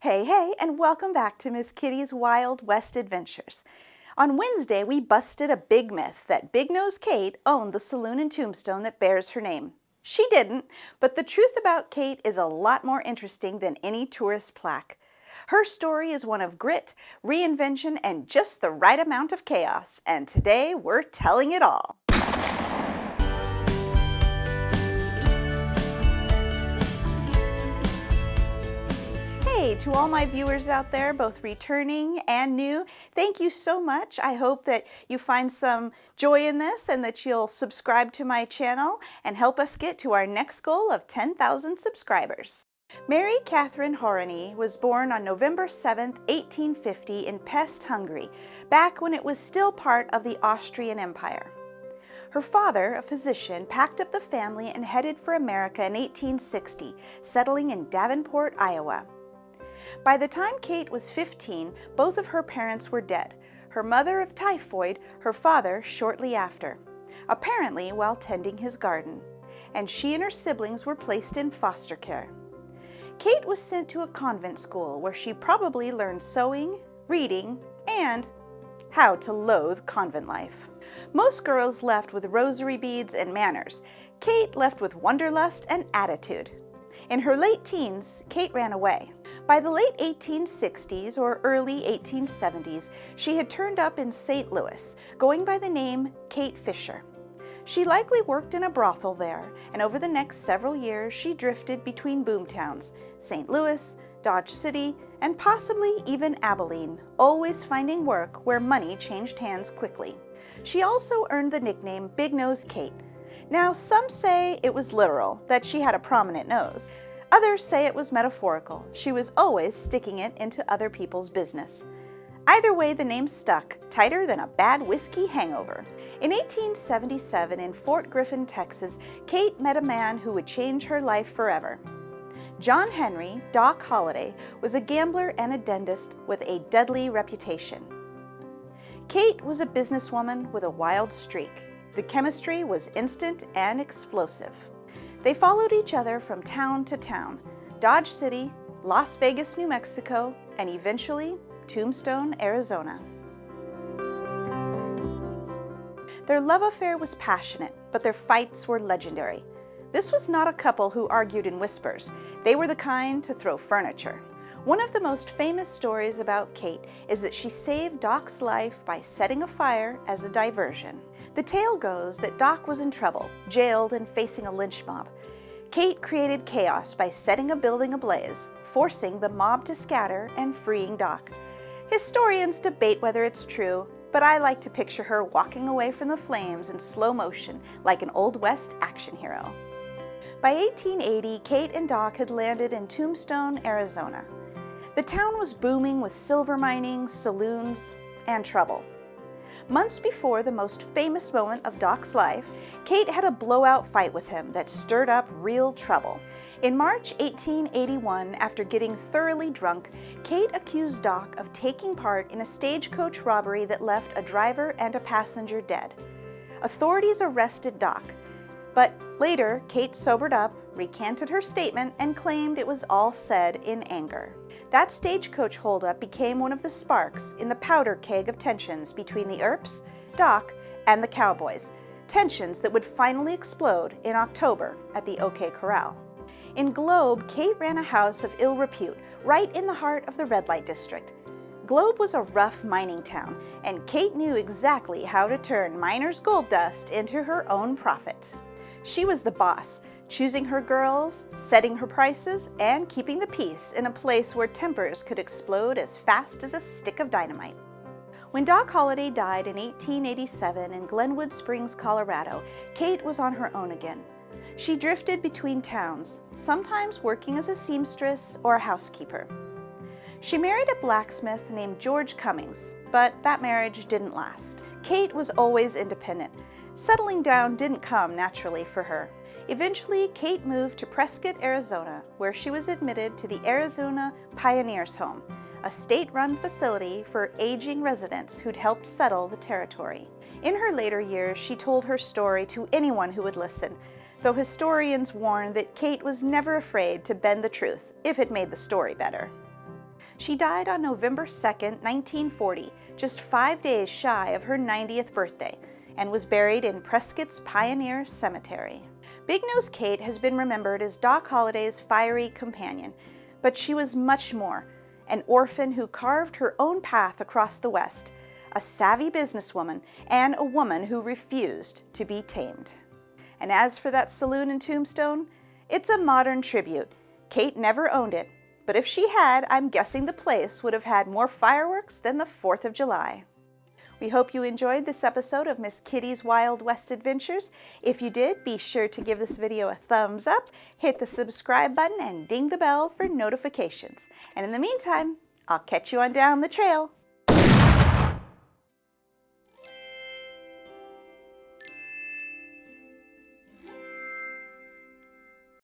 Hey, hey, and welcome back to Miss Kitty's Wild West Adventures. On Wednesday, we busted a big myth that Big-Nosed Kate owned the saloon in Tombstone that bears her name. She didn't, but the truth about Kate is a lot more interesting than any tourist plaque. Her story is one of grit, reinvention, and just the right amount of chaos, and today we're telling it all. Hey, to all my viewers out there, both returning and new, thank you so much. I hope that you find some joy in this and that you'll subscribe to my channel and help us get to our next goal of 10,000 subscribers. Mary Katherine Horony was born on November 7, 1850 in Pest, Hungary, back when it was still part of the Austrian Empire. Her father, a physician, packed up the family and headed for America in 1860, settling in Davenport, Iowa. By the time Kate was 15, both of her parents were dead, her mother of typhoid, her father shortly after, apparently while tending his garden, and she and her siblings were placed in foster care. Kate was sent to a convent school where she probably learned sewing, reading, and how to loathe convent life. Most girls left with rosary beads and manners. Kate left with wanderlust and attitude. In her late teens, Kate ran away. By the late 1860s or early 1870s, she had turned up in St. Louis, going by the name Kate Fisher. She likely worked in a brothel there, and over the next several years she drifted between boomtowns, St. Louis, Dodge City, and possibly even Abilene, always finding work where money changed hands quickly. She also earned the nickname Big-Nosed Kate. Now, some say it was literal, that she had a prominent nose. Others say it was metaphorical. She was always sticking it into other people's business. Either way, the name stuck, tighter than a bad whiskey hangover. In 1877, in Fort Griffin, Texas, Kate met a man who would change her life forever. John Henry, Doc Holliday, was a gambler and a dentist with a deadly reputation. Kate was a businesswoman with a wild streak. The chemistry was instant and explosive. They followed each other from town to town, Dodge City, Las Vegas, New Mexico, and eventually Tombstone, Arizona. Their love affair was passionate, but their fights were legendary. This was not a couple who argued in whispers. They were the kind to throw furniture. One of the most famous stories about Kate is that she saved Doc's life by setting a fire as a diversion. The tale goes that Doc was in trouble, jailed and facing a lynch mob. Kate created chaos by setting a building ablaze, forcing the mob to scatter and freeing Doc. Historians debate whether it's true, but I like to picture her walking away from the flames in slow motion like an Old West action hero. By 1880, Kate and Doc had landed in Tombstone, Arizona. The town was booming with silver mining, saloons, and trouble. Months before the most famous moment of Doc's life, Kate had a blowout fight with him that stirred up real trouble. In March 1881, after getting thoroughly drunk, Kate accused Doc of taking part in a stagecoach robbery that left a driver and a passenger dead. Authorities arrested Doc, but later Kate sobered up, recanted her statement, and claimed it was all said in anger. That stagecoach holdup became one of the sparks in the powder keg of tensions between the Earps, Doc, and the Cowboys, tensions that would finally explode in October at the OK Corral. In Globe, Kate ran a house of ill repute right in the heart of the red light district. Globe was a rough mining town, and Kate knew exactly how to turn miners' gold dust into her own profit. She was the boss, choosing her girls, setting her prices, and keeping the peace in a place where tempers could explode as fast as a stick of dynamite. When Doc Holliday died in 1887 in Glenwood Springs, Colorado, Kate was on her own again. She drifted between towns, sometimes working as a seamstress or a housekeeper. She married a blacksmith named George Cummings, but that marriage didn't last. Kate was always independent. Settling down didn't come naturally for her. Eventually, Kate moved to Prescott, Arizona, where she was admitted to the Arizona Pioneers Home, a state-run facility for aging residents who'd helped settle the territory. In her later years, she told her story to anyone who would listen, though historians warn that Kate was never afraid to bend the truth if it made the story better. She died on November 2nd, 1940, just 5 days shy of her 90th birthday, and was buried in Prescott's Pioneer Cemetery. Big Nose Kate has been remembered as Doc Holliday's fiery companion, but she was much more, an orphan who carved her own path across the West, a savvy businesswoman, and a woman who refused to be tamed. And as for that saloon in Tombstone, it's a modern tribute. Kate never owned it, but if she had, I'm guessing the place would have had more fireworks than the 4th of July. We hope you enjoyed this episode of Miss Kitty's Wild West Adventures. If you did, be sure to give this video a thumbs up, hit the subscribe button, and ding the bell for notifications. And in the meantime, I'll catch you on down the trail.